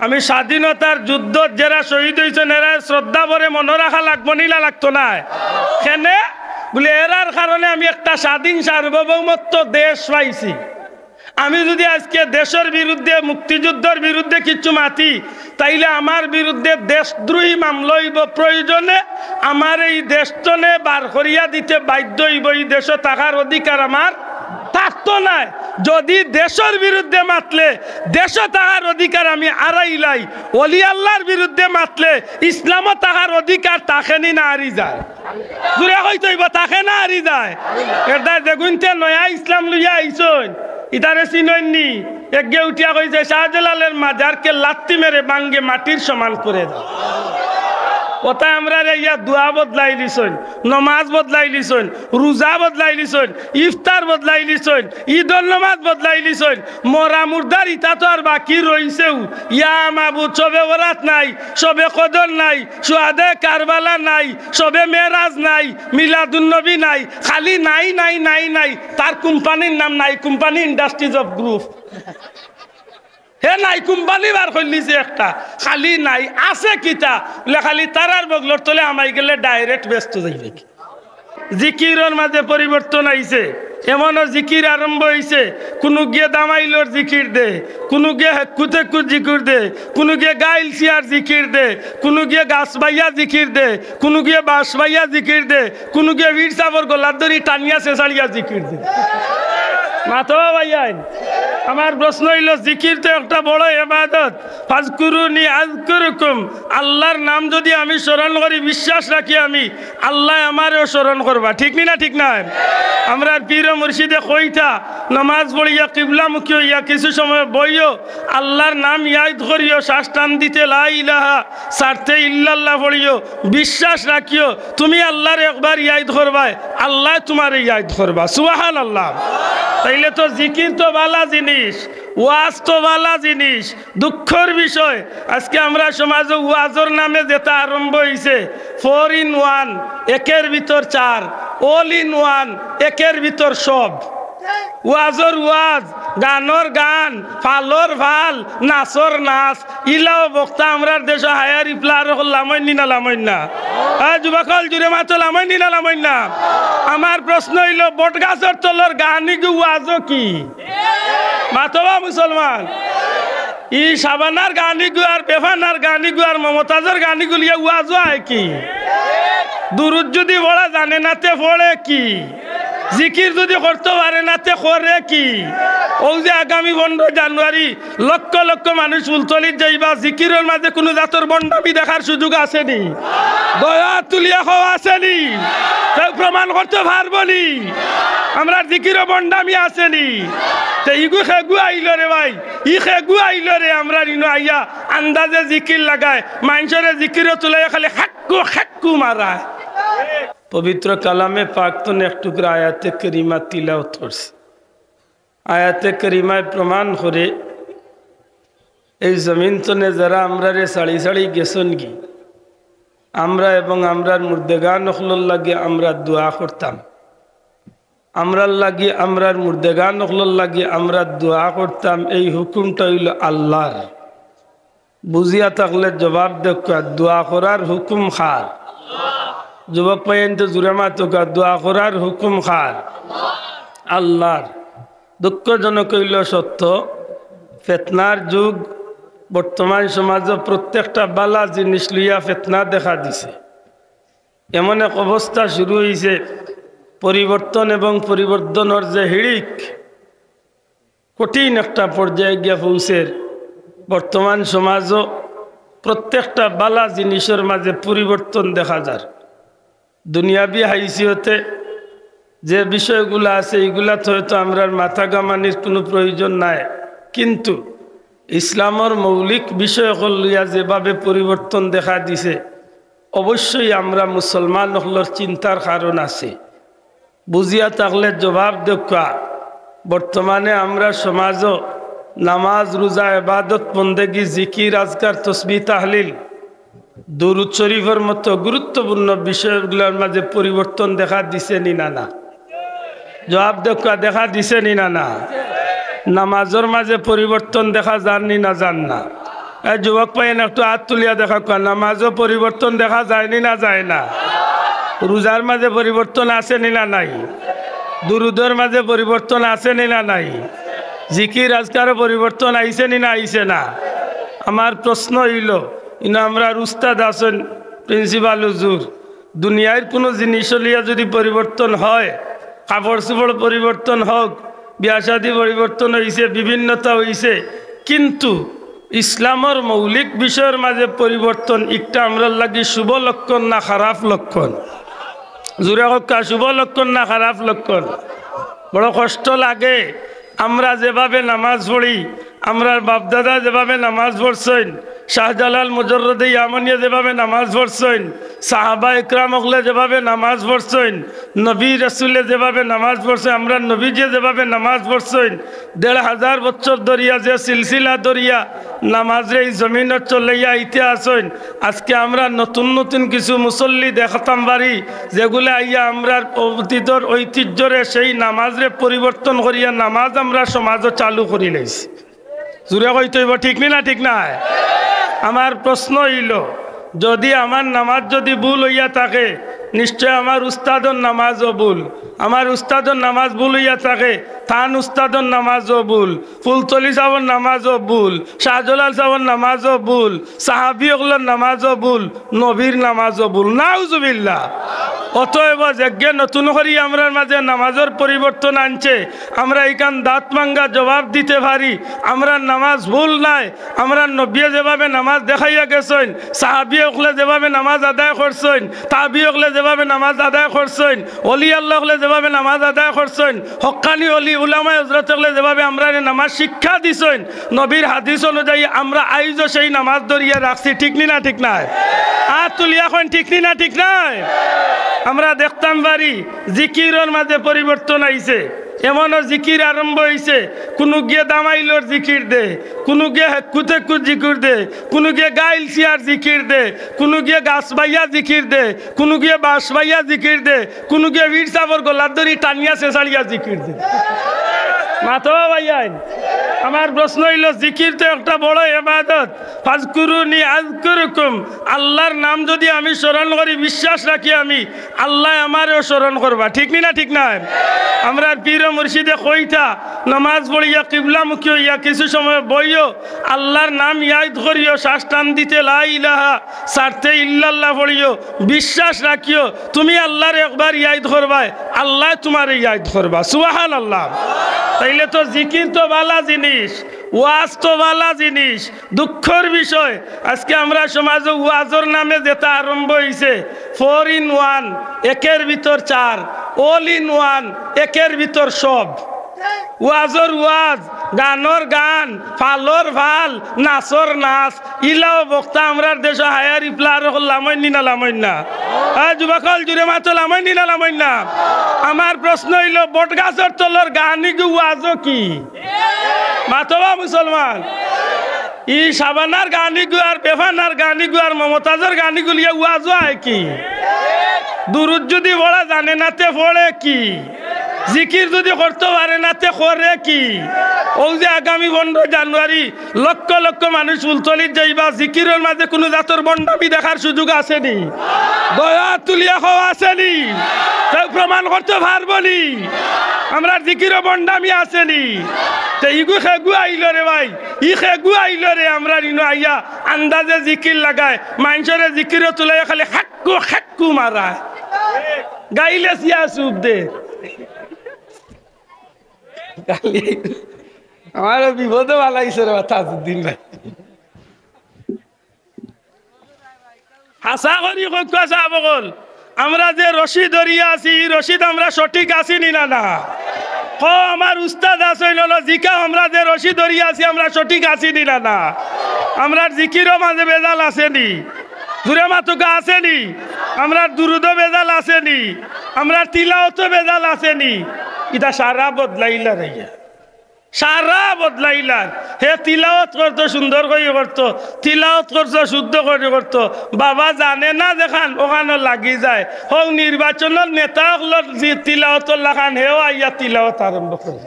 আমি স্বাধীনতার যুদ্ধ যারা শহীদ হয়েছেন এরা শ্রদ্ধা ভরে মনে রাখা লাগবো নিলা লাগতো না কেনে বলে এরার কারণে আমি একটা স্বাধীন সার্বভৌমত্ব দেশ পাইছি। আমি যদি আজকে দেশের বিরুদ্ধে মুক্তিযুদ্ধের বিরুদ্ধে কিছু মাতি তাইলে আমার বিরুদ্ধে দেশদ্রোহী মামলা হইব, প্রয়োজনে আমার এই দেশটনে বার করিয়া দিতে বাধ্য হইব। এই দেশে থাকার অধিকার আমার থাকতো না। যদি দেশের বিরুদ্ধে মাতলে দেশে থাকার অধিকার আমি আড়াইলাই, অলি আল্লাহর বিরুদ্ধে মাতলে ইসলামও থাকার অধিকার তাকেনি না হারি যায়। দূরে হইতে হইব তাকে না হারি যায়। এটা দেখুন নয়া ইসলাম লইয়া আইসন ইতারে চিননি একগে উঠিয়া কইছে শাহজালালের মাজারকে লাত্তি মেরে বাঙ্গে মাটির সমান করে দাও। ওটাই আমরা ইয়া দোয়া বদলাই লিছন, নমাজ বদলাই লিছন, রোজা বদলাই লিছন, ইফতার বদলাই লিছন, ঈদর নমাজ বদলাই লিছন। মরা মুর্দার ইতা তো আর বাকি রইছেও। ইয়া মাবুদ সবে বরাত নাই, সবে কদর নাই, সুহাদে কারবালা নাই, সবে মেরাজ নাই, মিলাদুন্নবী নাই, খালি নাই নাই নাই নাই। তার কোম্পানির নাম নাই কোম্পানি ইন্ডাস্ট্রিজ অফ গ্রুপ। হে নাই কোম্পানি বার করলিছে একটা, খালি নাই আছে কিতা বলে খালি তারার বগলর তলে আমাই গেলে ডাইরেক্ট ব্যস্ত যাইবে। জিকিরের মাঝে পরিবর্তন আইছে, এমনও জিকির আরম্ভ হয়েছে কোনো গিয়ে দামাইলোর জিকির দে, কোনো গিয়ে হেকুতে কু জিকির দে, কোনো গিয়ে গাইল সিয়ার জিকির দে, কোনো গিয়ে গাছ বাইয়া জিকির দে, কোনো গিয়ে বাঁশ বাইয়া জিকির দে, কোনো গিয়ে বীর সাবর গোলার দড়ি টানিয়া শেষাড়িয়া জিকির দে। মাথা ভাইয়ান আমার প্রশ্ন হইল জিকির তো একটা বড় ইবাদত। ফাজকুরুনি আযকুরুকুম, আল্লাহর নাম যদি আমি স্মরণ করি বিশ্বাস রাখি আমি আল্লাহ আমারও স্মরণ করবা। ঠিক না ঠিক না? আমরা পীর মুর্শিদে কইতা নামাজ পড়িয়া কিবলামুখী হইয়া কিছু সময় বইও আল্লাহর নাম ইয়াদ করিও, শ্বাস টান দিতে লা ইলাহা সারতে ইল্লাল্লাহ পড়িও, বিশ্বাস রাখিও তুমি আল্লাহর একবার ইয়াদ করবা আল্লাহ তোমার ইয়াদ করবা। সুবহানাল্লাহ। তাইলে তো জিকির তো ভালো জিনিস, ওয়াজ তো ভালো জিনিস। দুঃখের বিষয় আজকে আমরা সমাজে ওয়াজের নামে যেটা আরম্ভ হয়েছে 4 in 1, একের ভিতর 4, all in 1, একের ভিতর সব। ওয়াজর ওয়াজ, গানর গান, ফালর ফাল, নাচর নাচ, ইলাও বক্তা আমরা দেশ হায়ার ইফলার লামাইনি না লামাইন না। যুবকল জুড়ে মাত্র লামাইনি না লামাইন না। আমার প্রশ্ন হইল বট গাছের তলর গানি গু ওয়াজও কি মাতবা মুসলমান? ই সাবানার গানি গু আর বেফানার গানি গু আর মমতাজের গানি গুলিয়া ওয়াজও হয় কি? দুরুদ যদি বড়া জানে নাতে পড়ে কি? জিকির যদি করতে পারে না তে করে কি? ও যে আগামী 15 জানুয়ারি লক্ষ লক্ষ মানুষ ফুলতলির যাইবা, জিকিরের মাঝে কোনো জাতর বন্ডামি দেখার সুযোগ আসেনি? দয়া তুলিয়া খাওয়া আসেনি? কেউ প্রমাণ করতে পারবনি আমরা জিকিরও বন্ডামি আসেনি? তো ইগু খেগু আইল রে ভাই, ই খেগু আইল রে। আমরা ইনো আইয়া আন্দাজে জিকির লাগায় মানুষের জিকিরও তুলে খালি হাক্কু হাক্কু মারায়। পবিত্র কালামে পাক তো এক টুকরা আয়াতে করিমা তিলাওয়াত করছে। আয়াতে করিমায় প্রমাণ করে এই জমিন তনে যারা আমরা রে সাড়ি সাড়ি গেছন কি আমরা এবং আমরার মুর্দেগান নখলর লাগে আমরা দোয়া করতাম, আমরার লাগি আমরার মুর্দেগান নখলর লাগে আমরা দোয়া করতাম। এই হুকুমটা হইল আল্লাহর। বুঝিয়া থাকলে জবাব দেখা দোয়া করার হুকুম খার। যুবক পাইন তো জুড়ে মাতুকা দোয়া করার হুকুম খার আল্লাহর। দুঃখজনক হইল সত্য, ফেতনার যুগ বর্তমান সমাজে প্রত্যেকটা বালা জিনিস লইয়া ফেতনা দেখা দিছে। এমন এক অবস্থা শুরু হয়েছে পরিবর্তন এবং পরিবর্তনের যে হিড়িক কঠিন একটা পর্যায়ে গিয়া পৌঁছের। বর্তমান সমাজও প্রত্যেকটা বালা জিনিসের মাঝে পরিবর্তন দেখা যায়। দুনিয়াবি হাইসিয়তে যে বিষয়গুলো আছে এগুলা তো হয়তো আমরা মাথা গামানির কোনো প্রয়োজন নাই, কিন্তু ইসলামের মৌলিক বিষয়গুলো লইয়া যেভাবে পরিবর্তন দেখা দিছে অবশ্যই আমরা মুসলমান হলর চিন্তার কারণ আছে। বুঝিয়া থাকলে জবাব দেখা বর্তমানে আমরা সমাজও নামাজ রোজা ইবাদত বন্দেগী জিকির আজকার তসবিহ তাহলিল দুরূদ শরীফের মতো গুরুত্বপূর্ণ বিষয়গুলোর মাঝে পরিবর্তন দেখা দিছে নি না না? জবাব দেখা দিছে নি না না? নামাজের মাঝে পরিবর্তন দেখা যান নি না যান না? যুবক পাইন একটু হাত তুলিয়া দেখা কর, নামাজও পরিবর্তন দেখা যায়নি না যায় না? রোজার মাঝে পরিবর্তন আছে নি না নাই? দুরুদের মাঝে পরিবর্তন আছে নি না নাই? জিকির আজকারও পরিবর্তন আইছে নি না আইছে না? আমার প্রশ্ন হইল, ইনা আমরা উস্তাদ আছেন প্রিন্সিপাল হুজুর, দুনিয়ার কোনো জিনিস লিয়া যদি পরিবর্তন হয়, কাপড় চোপড় পরিবর্তন হোক, বিয়া শাদী পরিবর্তন হয়েছে, বিভিন্নতা হয়েছে, কিন্তু ইসলামের মৌলিক বিষয়ের মাঝে পরিবর্তন একটা আমরা লাগি শুভ লক্ষণ না খারাপ লক্ষণ? জোরে হক্কা, শুভ লক্ষণ না খারাপ লক্ষণ? বড় কষ্ট লাগে। আমরা যেভাবে নামাজ পড়ি, আমরা বাপদাদা যেভাবে নামাজ পড়ছেন, শাহজালাল মুজররদে ইয়ামানিয়া যেভাবে নামাজ পড়ছেন, সাহাবা ইকরাম হলে যেভাবে নামাজ পড়ছেন, নবী রাসূলে যেভাবে নামাজ পড়ছেন, আমরা নবীজি যেভাবে নামাজ পড়ছেন, ১,৫০০ বছর ধরিয়া যে সিলসিলা ধরিয়া নামাজরে এই জমিনত চলাইয়া আইতে আসেন, আজকে আমরা নতুন নতুন কিছু মুসল্লি দেখাতাম পারি, যেগুলো আইয়া আমরা অতীতর ঐতিহ্যরে সেই নামাজরে পরিবর্তন করিয়া নামাজ আমরা সমাজও চালু করি লাইছি। জুড়ে কইতে হইব, ঠিক না ঠিক না? আমার প্রশ্ন হইল, যদি আমার নামাজ যদি ভুল হইয়া থাকে, নিশ্চয় আমার উস্তাদর নামাজও ভুল। আমার উস্তাদর নামাজ ভুল হইয়া থাকে, থান উস্তাদর নামাজও ভুল, ফুলতলি সাহর নামাজও ভুল, শাহজালাল সাহর নামাজও ভুল, সাহাবি ওগুলোর নামাজও ভুল, নবীর নামাজও ভুল। নাউজুবিল্লাহ। অতএব যজ্ঞে নতুন করি আমরা মাঝে নামাজের পরিবর্তন আনছে, আমরা এইখান দাঁত মাঙ্গা জবাব দিতে পারি, আমরা নামাজ ভুল নাই। আমরা নবী যেভাবে নামাজ দেখাইয়া গেছেন, সাহাবি ওগুলো যেভাবে নামাজ আদায় করছেন, তাবি ওগুলো যেভাবে নামাজ আদায় করছেন, অলি আল্লাহ ওগুলো যেভাবে নামাজ আদায় করছেন, হক্কানি অলি উলামা হযরত ওগুলো যেভাবে আমরা নামাজ শিক্ষা দিছেন, নবীর হাদিস অনুযায়ী আমরা আইজও সেই নামাজ ধরিয়া রাখছি। ঠিক না ঠিক নাই? আর তুলিয়া এখন ঠিক না ঠিক নাই? আমরা দেখতাম পারি জিকিরের মাঝে পরিবর্তন আইছে। এমনও জিকির আরম্ভ হয়েছে, কোনো গিয়ে দামাইলোর জিকির দে, কোনো গিয়ে হেকুতে কুত জিকির দে, কোনো গিয়ে গাইল সিয়ার জিকির দে, কোনো গিয়ে গাছ বাইয়া জিকির দে, কোনো গিয়ে বাঁশ বাইয়া জিকির দে, কোনো গিয়ে বীর সাবর গোলার দড়ি টানিয়া চেঁচাড়িয়া জিকির দে। মাথা ভাইয়ান, আমার প্রশ্ন হইল, জিকির তো একটা বড় ইবাদত। ফাজকুরুনি আযকুরুকুম, আল্লাহর নাম যদি আমি স্মরণ করি, বিশ্বাস রাখি আমি, আল্লাহ আমারও স্মরণ করবা। ঠিক না ঠিক না? আমরা পীর মুর্শিদে কইতা, নামাজ পড়িয়া কিবলামুখী হইয়া কিছু সময় বইও, আল্লাহর নাম ইয়াদ করিও, শ্বাস টান দিতে লা ইলাহা সারতে ইল্লাল্লাহ পড়িও, বিশ্বাস রাখিও তুমি আল্লাহর একবার ইয়াদ করবা, আল্লাহ তোমার ইয়াদ করবা। সুবহানাল্লাহ। তাইলে তো জিকির তো ভালো জিনিস, ওয়াজ তো ভালো জিনিস। দুঃখের বিষয়, আজকে আমরা সমাজে ওয়াজের নামে যেটা আরম্ভ হয়েছে, 4 in 1, একের ভিতর 4, all in 1, একের ভিতর সব। ওয়াজর ওয়াজ, গানর গান, ফালর ফাল, নাচর নাচ, ইলাও বক্তা আমরা দেশ হায়ার ইপ্লার লামাইনি না লামাইন না? যুবকল জুড়ে মাত্র লামাইনি না লামাইন না? আমার প্রশ্ন হইল, বট গাছের তলর গানি কি ওয়াজও কি? মাতবা মুসলমান, ই সাবানার গানি গুয়ার, বেফানার গানি গুয়ার, মমতাজের গানি গুলিয়া ওয়াজও হয় কি? দুরুদ যদি বলা জানে না তে পড়ে কি? জিকির যদি করতে পারে না তে করে কি? ওই যে আগামী 15 জানুয়ারি লক্ষ লক্ষ মানুষ ফুলতলির যাইবা, জিকিরের মাঝে কোনো জাতর বন্ডামি দেখার সুযোগ আসেনি? দয়া তুলিয়া খাওয়া আসেনি? কেউ প্রমাণ করতে পারবো নি আমরা জিকিরও বন্ডামি আসেনি? তো ইগু খেগু আইল রে ভাই, ই খেগু আইল রে। আমরা ইনো আইয়া আন্দাজে জিকির লাগায়, মানুষের জিকিরও তুলাই খালি হাক্কু হাক্কু মারায়, গাইলে সিয়া সুপ দে। আমার বিপদে বালাইছে রে তাজউদ্দিন ভাই, হাসা করি কথা বল। আমরা যে রশি ধরিয়া আছি, রশিদ আমরা সঠিক আছি নি না? না আমার উস্তাদ আছে জিকা, আমরা যে রশি ধরিয়া আছি আমরা সঠিক আছি নি না? আমরা জিকিরও মাঝে বেজাল আসেনি, জুরে মাতুকা আসেনি, আমরা দুরুদও বেজাল আসেনি, আমরা তিলাওয়াতও বেজাল আসেনি। এটা সারা বদলাইলা রাইয়া, সারা বদলাইলা। হে তিলাওয়াত করতো, সুন্দর করে করতো, তিলাওয়াত করতো, শুদ্ধ করে করতো। বাবা জানে না যেখান ওখানে লাগি যায়, হোক নির্বাচনের নেতা তিলাওয়াতর লাখান, হেও আইয়া তিলাওয়াত আরম্ভ করে।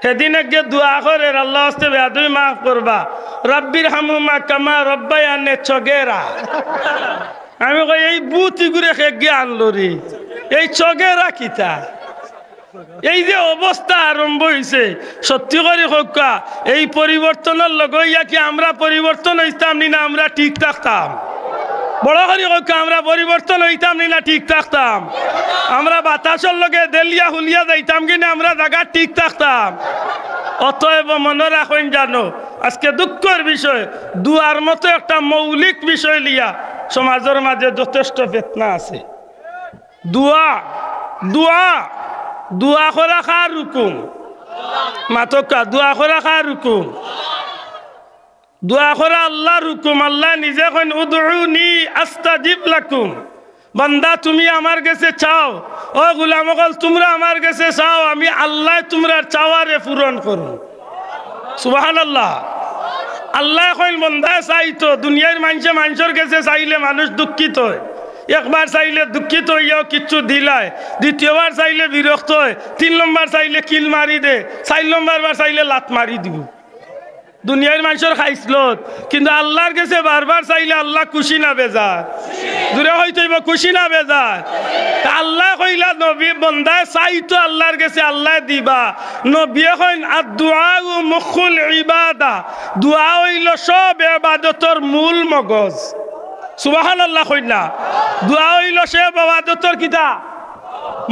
সেদিনে গিয়ে দোয়া করে আল্লাহ হস্তে বেয়াদবি মাফ করবা, রব্বির হামুমা কামা রব্বায়ানে চগেরা। আমি কই এই বুতি ঘুরে খে গিয়ে আনলো রে, এই চগেরা কিতা? এই যে অবস্থা আরম্ভ হয়েছে, সত্যি করে হোকা এই পরিবর্তনের লগইয়া কি আমরা পরিবর্তন হইতাম না আমরা ঠিক থাকতাম? বড় করে হোকা আমরা পরিবর্তন হইতাম না ঠিক থাকতাম? আমরা বাতাসের লগে দেলিয়া হুলিয়া যাইতাম কিনা আমরা জায়গা ঠিক থাকতাম? অতএব মনে রাখেন জানো, আজকে দুঃখের বিষয় দুয়ার মতো একটা মৌলিক বিষয় লিয়া সমাজের মাঝে যথেষ্ট ফিতনা আছে। দুয়া দুয়া দুয়া করা খার হুকুম মাতকা, দুয়া করা খার হুকুম, দুয়া করা আল্লাহর হুকুম। আল্লাহ নিজে কইন উদউনি আস্তাজিব লাকুম, বান্দা তুমি আমার কাছে চাও, ও গোলাম সকল তোমরা আমার কাছে চাও, আমি আল্লাহ তোমরা চাওয়ারে পূরণ করুন। সুবহানাল্লাহ। আল্লাহ কইন বান্দা চাইতো, দুনিয়ার মানুষের কাছে চাইলে মানুষ দুঃখিত হয়, একবার চাইলে দুঃখিত হইয়াও কিচ্ছু দিলায়, দ্বিতীয়বার চাইলে বিরক্ত হয়, 3 নম্বর চাইলে কিল মারি দে, 4 নম্বর চাইলে লাত মারি দিব। দুনিয়ার মানুষের খাইসলত, কিন্তু আল্লাহর কাছে বারবার চাইলে আল্লাহ খুশি না বেজার? দূরে হইতে খুশি না বেজার? আল্লাহ কইলা নবী বন্দায় চাইতো আল্লাহর কাছে আল্লাহ দিবা। নবী কইন আদ-দুআউ মুখুল ইবাদা, দোয়া হইল সব ইবাদতের মূল মগজ। সুবহানাল্লাহ কইন না? দোয়া হইল সব ইবাদতের কিতা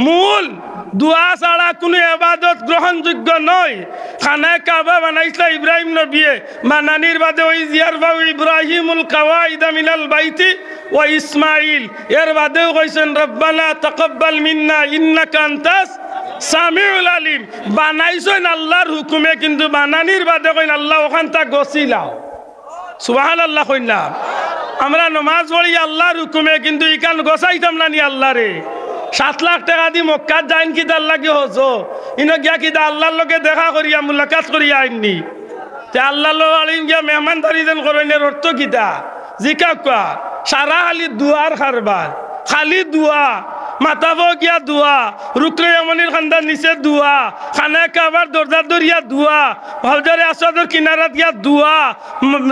মূল। দোয়া ছাড়া কোনো ইবাদত গ্রহণযোগ্য নয়। খানায় কাবা বানাইছিল ইব্রাহিম নবীয়ে, বানানির বাদে ওই জিয়ারফাউ ইব্রাহিমুল কাওয়াইদা মিনাল বাইতি ওয়া ইসমাইল, এর বাদেও কইছেন রব্বানা তাকাব্বাল মিন্না ইন্নাকা আনতাস সামিউল আলিম। বানাইছেন আল্লাহর হুকুমে, কিন্তু বানানির বাদে কইন আল্লাহ ওখানটা গছিলাও। সুবহানাল্লাহ কইন না? আমরা নমাজ পড়ি আল্লাহর হুকুমে, কিন্তু ইকান গছাইতাম না নি আল্লাহরে। 7 লাখ টাকা দি মক্কাত যাইন কি তার লাগে হজ, ইনো গিয়া কি আল্লাহর লগে দেখা করিয়া মুলাকাত করিয়া আইননি, তে আল্লাহর আলিম গিয়া মেহমানদারি যেন করেনের অর্থ কিতা? জিকা কোয়া সারা খালি দুয়ার খারবার, খালি দুয়া, মাতাবো গিয়া দুয়া, রুকনে ইয়ামানির খান্দার নিচে দুয়া, খানায় কাবার দরজার দরিয়া দুয়া, হজরে আসওয়াদের কিনারাত গিয়া দুয়া,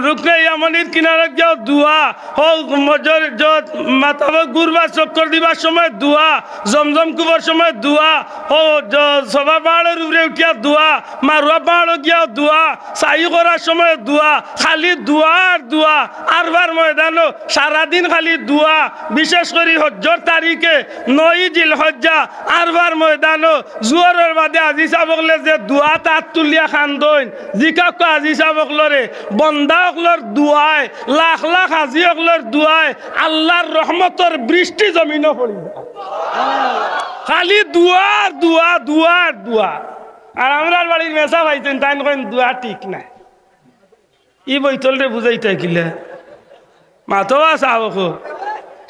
রুকনে ইয়ামানির কিনারাত গিয়া দুয়া, ও মজর যত মাতাবো গুরবা চক্কর দিবার সময় দুয়া, জমজম কুবার সময় দুয়া, ও সভা পাহাড়ের উপরে উঠিয়া দুয়া, মারুয়া পাহাড়ে গিয়া দুয়া, সাই করার সময় দুয়া, খালি দুয়া আর দুয়া। আরবার ময়দানও সারাদিন খালি দুয়া। বিশেষ করে হজ্জর তারিখে 9 জিলহজ্জা আরবার ময়দানও জুয়ারের বাদে আজি সাবকলে যে দুয়া তাত তুলিয়া খান্দইন, জিকাক আজি সাবকলরে বন্দা অকলর দুয়ায়, লাখ লাখ আজি অকলর দুয়ায় আল্লাহর রহমতর বৃষ্টি জমিনও পড়ি যায়। খালি দুয়ার দুয়া দুয়ার দুয়া। আর আমরার বাড়ির মেসা পাইছেন তাই কইন দুয়া ঠিক নাই। ই বইতলরে বুঝাইতে কিলে মাথা চাবক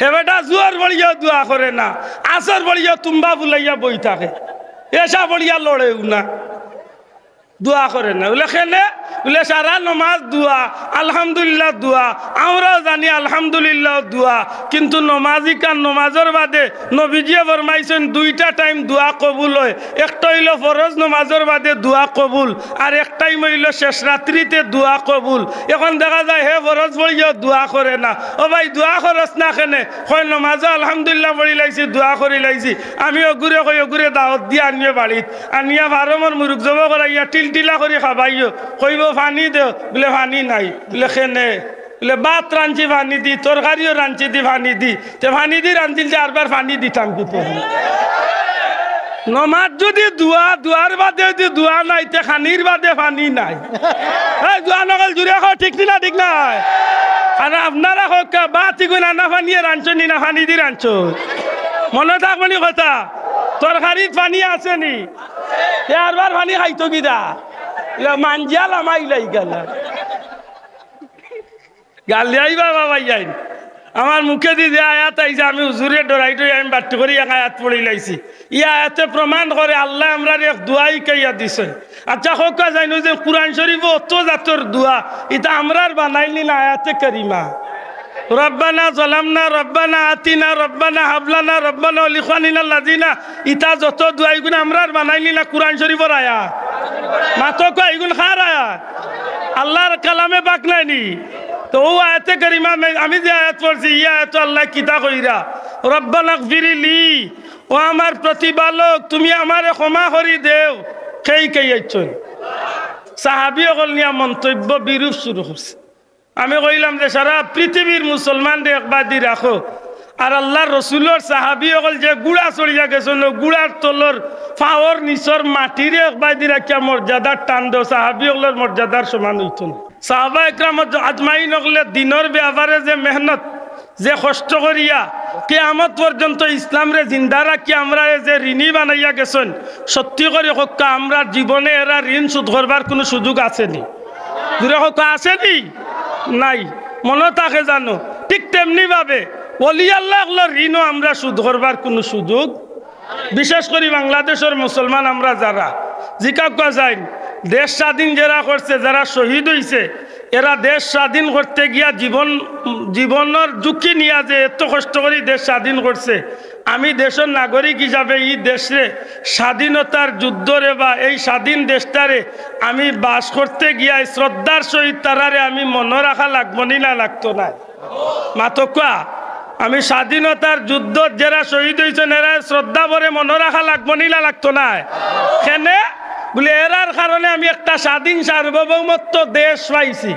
হে বেটা জুয়ার বড়িয়া দোয়া করে না, আসর বড়িয়া তুম্বা বুলাইয়া বই থাকে, এসা বড়িয়া লড়েও না, দোয়া করে না। বলে খেলে বলে সারা নমাজ দোয়া, আলহামদুলিল্লাহ দোয়া, আমরাও জানি আলহামদুলিল্লাহ দোয়া, কিন্তু নমাজি কান নমাজের বাদে নবীজিয়ে ফরমাইছেন 2টা টাইম দোয়া কবুল হয়। একটা হইল ফরজ নমাজের বাদে দোয়া কবুল, আর এক টাইম হইল শেষ রাত্রিতে দোয়া কবুল। এখন দেখা যায় হে ফরজ বলিও দোয়া করে না। ও ভাই দোয়া খরচ না কেনে? কয় নমাজও আলহামদুলিল্লাহ পড়ি লাইছি, দোয়া করি লাইছি, আমি অগুরে কই অগুরে দাওয়াত দিয়ে আনিয়ে বাড়িত আনিয়া ফারমর মুরুখ জব করাইয়া টিলটিলা করে খাবাইও, কইব পানি দেও, বলে পানি নাই, বলে খেনে, বলে ভাত রাঁধছি পানি দি, তরকারিও রাঁধছি দি পানি দি, তে পানি দি রাঁধছিল যে আরবার পানি দিতাম কি? নমাজ যদি দোয়া, দোয়ার বাদে যদি দোয়া নাই, তে খানির বাদে পানি নাই। এই দোয়া নকল জুড়ে খাও, ঠিক না? ঠিক নাই? আর আপনারা হোক বা তিগুন আনা পানিয়ে রাঁধছো নি না পানি দি রাঁধছো? মনে থাকবনি কথা, তরকারিত পানি আছে নি? আরবার পানি খাইতো কিনা? মানজিয়া লামাইলাই গেল গালিয়াইবা বাবা যাই আমার মুখে দিয়ে আয়াত আইছে, আমি হুজুরে ডরাইটই আমি বাট্টি করি এক আয়াত পড়ে লাইছি। ই আয়াতে প্রমাণ করে আল্লাহ আমরা এক দোয়াই কাইয়া দিছে। আচ্ছা হোক জানো যে কুরআন শরীফ অত জাতর দোয়া, এটা আমরার বানাইলি না আয়াতে কারিমা। রব্বানা জালামনা রব্বানা আতিনা রব্বানা হাবলানা রব্বানা লিখানিনা লাযিনা, ইতা যত দোয়াইগুলো আমরার বানাইলি না কুরআন শরীফের আয়াত। মাতো কো এগুন খারা আল্লাহর কালামে পাক নাইনি তো ও আয়াতে কারিমা আমি যে আয়াত পড়ছি ইয়া আয়াত আল্লাহ কিতা কইরা রব্বানা গফিরলি ও আমার প্রতিপালক তুমি আমারে ক্ষমা করি দেও কেই কেই আইছন সাহাবী হল নিয়া মন্তব্য বিরূপ শুরু করছে আমি কইলাম যে সারা পৃথিবীর মুসলমানদের একবার দি রাখো আর আল্লাহর রসুলের সাহাবী হল যে গুড়া চড়িয়া গেছেন গুড়ার তলর ফাওয়ার নিচর মাটিরে একবার দি রাখিয়া মর্যাদার টান দেও সাহাবী হলের মর্যাদার সমান হইত না সাহাবা একরাম আজমাইন হলে দিনের ব্যাপারে যে মেহনত যে কষ্ট করিয়া কিয়ামত পর্যন্ত ইসলামরে জিন্দা রাখি আমরা যে ঋণী বানাইয়া গেছেন সত্যি করে হক্কা আমরা জীবনে এরা ঋণ শোধ করবার কোনো সুযোগ আসেনি দূরে হক্কা আসেনি নাই মনে থাকে জানো ঠিক তেমনি ভাবে ওলি আল্লাহর ঋণও আমরা শোধ করবার কোনো সুযোগ বিশেষ করে বাংলাদেশের মুসলমান আমরা যারা জিজ্ঞাসা যায় দেশ স্বাধীন যারা করছে যারা শহীদ হয়েছে এরা দেশ স্বাধীন করতে গিয়া জীবনের ঝুঁকি নিয়ে যে এত কষ্ট করে দেশ স্বাধীন করছে আমি দেশের নাগরিক হিসাবে এই দেশে স্বাধীনতার যুদ্ধরে বা এই স্বাধীন দেশটারে আমি বাস করতে গিয়া শ্রদ্ধার সহিত তারারে আমি মনে রাখা লাগবো না লাগতো না মাতকা আমি স্বাধীনতার যুদ্ধ যারা শহীদ হয়েছেন এরা শ্রদ্ধা ভরে মনে রাখা লাগবো না লাগতো না কেনে বলে এরার কারণে আমি একটা স্বাধীন সার্বভৌমত্ব দেশ পাইছি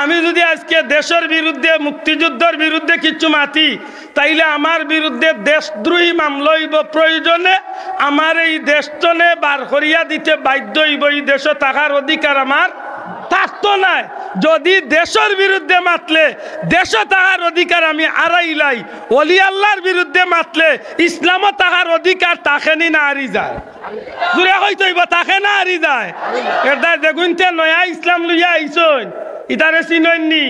আমি যদি আজকে দেশের বিরুদ্ধে মুক্তিযুদ্ধের বিরুদ্ধে কিছু মাতি তাইলে আমার বিরুদ্ধে দেশদ্রোহী মামলা হইব প্রয়োজনে আমার এই দেশটনে বার করিয়া দিতে বাধ্য হইব এই দেশে থাকার অধিকার আমার থাকতো না যদি দেশের বিরুদ্ধে মাতলে দেশে থাকার অধিকার আমি আড়াইলাই ওলি আল্লাহর বিরুদ্ধে মাতলে ইসলামও থাকার অধিকার তাকেনি না হারি যায় দূরে হইতে হইব তাকে না হারি যায় এটা দেখুন নয়া ইসলাম লইয়া আইসন ইতারে চিননি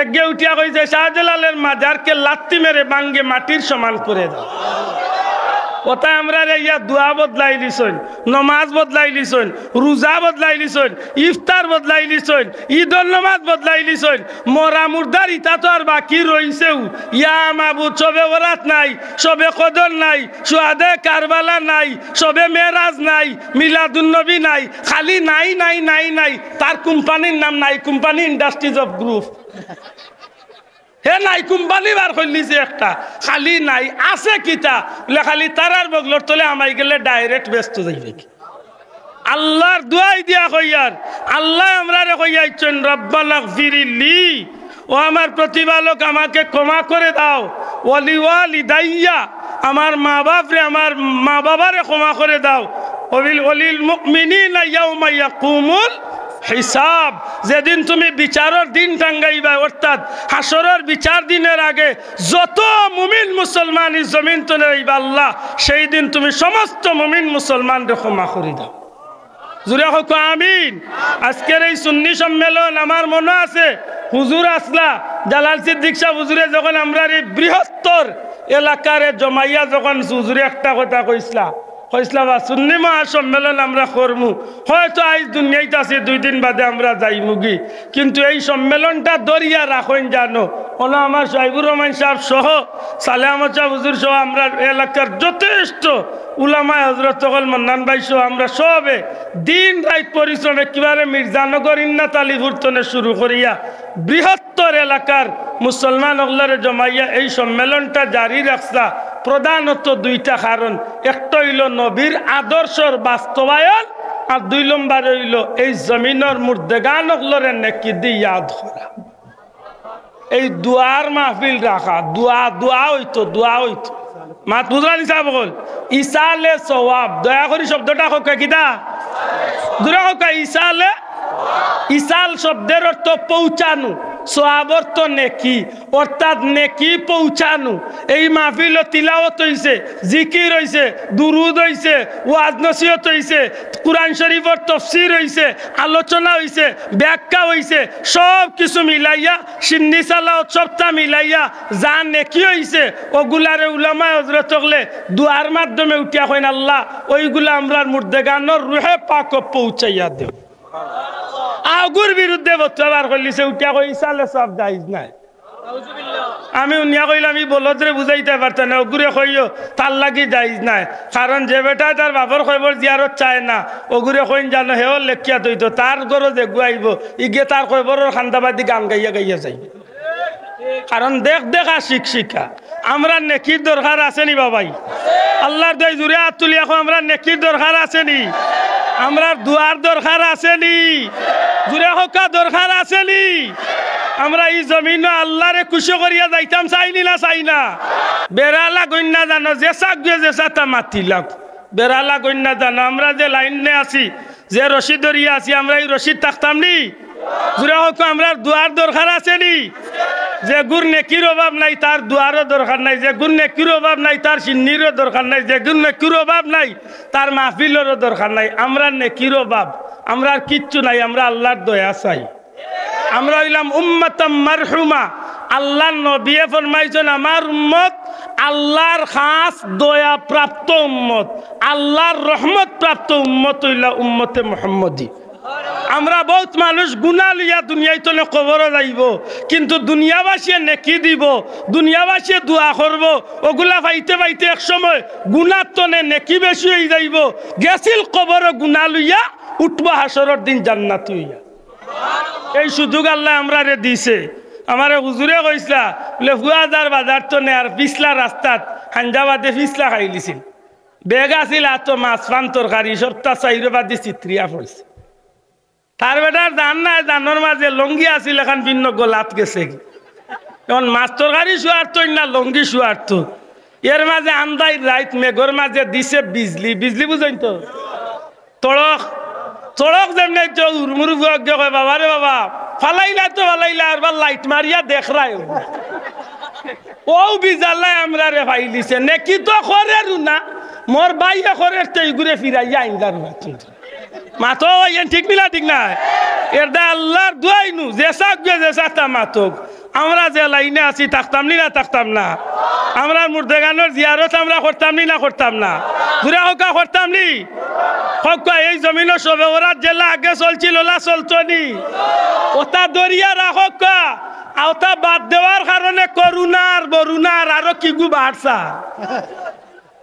একগে উঠিয়া কইছে শাহজালালের মাজারকে লাত্তি মেরে বাঙ্গে মাটির সমান করে দাও ওটাই আমরা ইয়া দোয়া বদলাই লিছন নমাজ বদলাই লিছন রোজা বদলাই লিছন ইফতার বদলাই লিছন ঈদর নমাজ বদলাই লিছন মরা মুর্দার ইতা তো আর বাকি রইছেও ইয়া মাবুদ সবে বরাত নাই সবে কদর নাই সুহাদে কারবালা নাই সবে মেরাজ নাই মিলাদুন নবী নাই খালি নাই নাই নাই নাই তার কোম্পানির নাম নাই কোম্পানি ইন্ডাস্ট্রিজ অফ গ্রুপ হে নাই কোম্পানি বার করলিছে একটা খালি নাই আছে কিতা বলে খালি তারার বগলর তলে আমাই গেলে ডাইরেক্ট ব্যস্ত যাইবে আল্লাহর দুয়াই দিয়া কইয়ার আল্লাহ আমরা রে কইয়াইছেন রব্বানা গফিরলি ও আমার প্রতিপালক আমাকে ক্ষমা করে দাও ওয়ালি ওয়ালিদাইয়া আমার মা বাপরে আমার মা বাবারে ক্ষমা করে দাও ওয়ালিল মুমিনিনা ইয়াউমা ইয়াকুমুল হিসাব যেদিন তুমি বিচারের দিন টাঙ্গাইবা অর্থাৎ হাসরের বিচার দিনের আগে যত মুমিন মুসলমান এই জমিন তলে রইবা আল্লাহ সেই দিন তুমি সমস্ত মুমিন মুসলমানদের ক্ষমা করে দাও জুড়ে হোক আমিন আজকের এই সুন্নি সম্মেলন আমার মনে আছে হুজুর আসলা জালাল সিদ্দিক সাহেব হুজুরে যখন আমরা এই বৃহত্তর এলাকারে জমাইয়া যখন হুজুরে একটা কথা কইসলা বা সুন্নি মহাসম্মেলন আমরা করমু হয়তো আজ দুনিয়াতে আছে 2 দিন বাদে আমরা যাইমুগি কিন্তু এই সম্মেলনটা দরিয়া রাখেন জানো ওনা আমার সাইবুর রহমান সাহেব সহ সালেহ আহমদ সাহেব হুজুর সহ আমরা এলাকার যথেষ্ট উলামা হজরত সকল মন্নান ভাই সহ আমরা সবে দিন রাত পরিশ্রমে কিভাবে মির্জানগর ইন্নাত আলীপুর তনে শুরু করিয়া বৃহত্তর এলাকার মুসলমান অগলারে জমাইয়া এই সম্মেলনটা জারি রাখছা প্রধানত 2টা কারণ একটা হইল নবীর আদর্শর বাস্তবায়ন আর 2 নম্বর হইল এই জমিনের মুর্দেগান অগলরে নেকি দিয়ে ইয়াদ করা এই দুয়ার মাহফিল রাখা দোয়া হইতো মাত বুঝলা নিসা বল ইসালে সওয়াব দয়া করি শব্দটা হোক কিতা দূরে হোক ইসাল শব্দের অর্থ পৌঁছানো সওয়াব অর্থ নেকি অর্থাৎ নেকি পৌঁছানো এই মাহফিল তিলাওয়াত হইছে জিকির হইছে দুরুদ হইছে ওয়াজ নসিহত হইছে কুরআন শরীফের তাফসীর হইছে আলোচনা হইছে ব্যাখ্যা হইছে সব কিছু মিলাইয়া সিন্নি সালাওয়াত সবটা মিলাইয়া যা নেকি হইছে ওগুলারে উলামা হযরত হলে দুয়ার মাধ্যমে উঠিয়া কইন আল্লাহ ওইগুলা আমরার মুর্দেগানর রুহে পাক পৌঁছাইয়া দেও আগুর বিরুদ্ধে বক্তব্য করলিছে উঠিয়া কই ইসালে সব জায়েজ নাই আমি উনিয়া কইলাম আমি বলদরে বুঝাইতে পারতাম না ওগুরে কইও তার লাগি যাইজ নাই কারণ যে বেটা তার বাপর খবর জিয়ারত চায় না ওগুরে কইন জানো হেও লেখিয়া তৈতো তার গরো যে গুয়াইব ইগে তার খবরের খান্দাবাদি গান গাইয়া গাইয়া যাইব কারণ দেখ দেখা শিক্ষা আমরা নেকির দরকার আসেনি বাবাই আল্লাহর দয় জুড়ে হাত তুলি এখন আমরা নেকির দরকার আসেনি আমরা দুয়ার দরকার আসেনি জুড়ে হকা দরকার আসেনি আমরা এই জমিন আল্লাহরে খুশি করিয়া যাইতাম চাইনি না চাই না বেড়ালা গন্যা জানো যে চাক গিয়ে যে চাতা মাতি লাগ বেড়ালা গন্যা জানো আমরা যে লাইনে আছি যে রশিদ ধরিয়া আছি আমরা এই রশিদ থাকতাম নি জুড়ে হোক আমরা দুয়ার দরকার আসেনি যে গুর নেকির অভাব নাই তার দুয়ারও দরকার নাই যে গুর নেকির অভাব নাই তার সিন্নিরও দরকার নাই যে গুর নেকির অভাব নাই তার মাহফিলেরও দরকার নাই আমরা নেকির অভাব আমরা আর কিচ্ছু নাই আমরা আল্লাহর দয়া চাই আমরা হইলাম উম্মাতাম মারহুমা আল্লাহর নবী ফরমাইছেন আমার উম্মত আল্লাহর খাস দয়া প্রাপ্ত উম্মত আল্লাহর রহমত প্রাপ্ত উম্মত হইলা উম্মতে মুহাম্মদী আমরা বহুত মানুষ গুনাহ লইয়া দুনিয়ায় তলে কবরে যাইব কিন্তু দুনিয়াবাসীয়ে নেকি দিব দুনিয়াবাসীয়ে দোয়া করব ওগুলা পাইতে পাইতে এক সময় গুনাহ তনে নেকি বেশি হয়ে যাইব গেছিল কবরে গুনাহ লইয়া উঠবা হাসরের দিন জান্নাত হইয়া এই সুযোগ আল্লাহ আমরা রে দিছে আমারে হুজুরে কইসলা বলে ফুয়াজার বাজার তনে আর পিছলা রাস্তাত হাঞ্জাবাদে পিছলা খাই লিছিল বেগ আছিল আতো মাছ ফান তরকারি সপ্তাহ চাইরবাদি চিত্রিয়া পড়ছে তার বেটার জান নাই জানোর মাঝে লঙ্গি আছিল এখন ভিন্ন গোলাত গেছে এখন মাছ তরকারি শুয়ার্থ না লঙ্গি শুয়ার্থ এর মাঝে আন্দাই রাইত মেঘর মাঝে দিছে বিজলি বিজলি বুঝেন তো তড়ক তড়ক যেমনি উড়মুড় কয় বাবা রে বাবা ফালাইলা তো ফালাইলা আর লাইট মারিয়া দেখ রায় ও বিজালাই আমরা রে ফাইলিছে নেকি তো করে রুনা মোর বাইরে করে তেই ঘুরে ফিরাইয়া আইন্দার মাতো ঠিক মিলা ঠিক না এটা আল্লাহর দোয়াইনু জেসা গে জেসা তা মাতক আমরা যে লাইনে আছি থাকতাম নি না থাকতাম না আমরা মুর্দেগানোর জিয়ারত আমরা করতাম নি না করতাম না ঘুরে হোকা করতাম নি হোকা এই জমিনের সবে ওরা জেলা আগে চলছিল ওলা চলতো নি ওটা দরিয়া রাখা ওটা বাদ দেওয়ার কারণে করুণার বরুণার আরো কি গু বাড়ছা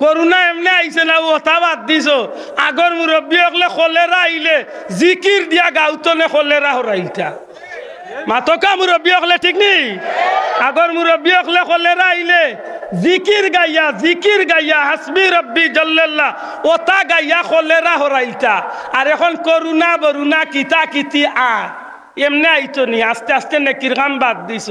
করুণা এমনি আইছে না ওটা বাদ দিছ আগর মুরব্বী হলে কলেরা আইলে জিকির দিয়া গাউতনে কলেরা হরাইতা মাতকা মুরব্বী হলে ঠিক নি আগর মুরব্বী হলে কলেরা আইলে জিকির গাইয়া হাসবি রব্বি জাল্লাল্লাহ ওটা গাইয়া কলেরা হরাইতা আর এখন করুণা বরুণা কিতা কিতি এমনি আইতো নি আস্তে আস্তে নেকির কাম বাদ দিছ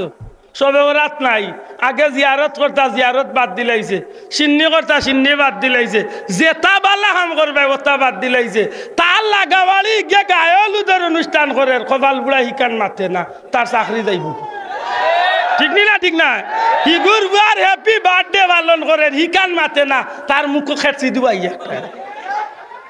সবে রাত নাই আগে জিয়ারত করতা জিয়ারত বাদ দিলাইছে সিন্নি করতা সিন্নি বাদ দিলাইছে যেটা বালা কাম করবে ওটা বাদ দিলাইছে তার লাগাবাড়ি গিয়ে গায়লুদের অনুষ্ঠান করে কপাল বুড়া হিকান মাতে না তার চাকরি যাইব ঠিক না ঠিক না হিগুর বুয়ার হ্যাপি বার্থডে পালন করে হিকান মাতে না তার মুখ খেটছি দুবাইয়া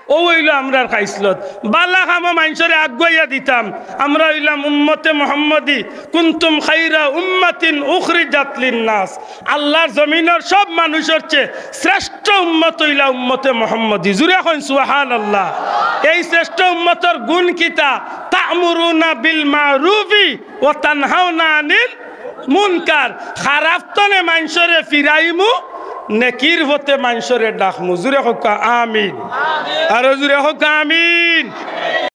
ও হইল আমরা খাইসলত বালা খামো মানুষরে আগুয়াইয়া দিতাম আমরা হইলাম উম্মতে মুহাম্মদী কুনতুম খাইরা উম্মাতিন উখরিজাত লিন্নাস আল্লাহর জমিনের সব মানুষের চেয়ে শ্রেষ্ঠ উম্মত হইলা উম্মতে মুহাম্মদী জুরে কইন সুবহানাল্লাহ এই শ্রেষ্ঠ উম্মতের গুণ কিতা তা'মুরুনা বিল মারুফি ওয়া তানহাউনা আনিল মুনকার খারাপ তনে মানুষরে ফিরাইমু নেকির হতে মানুষরে ডাকমু জুরে হোক আমিন আর জুরে হোক আমিন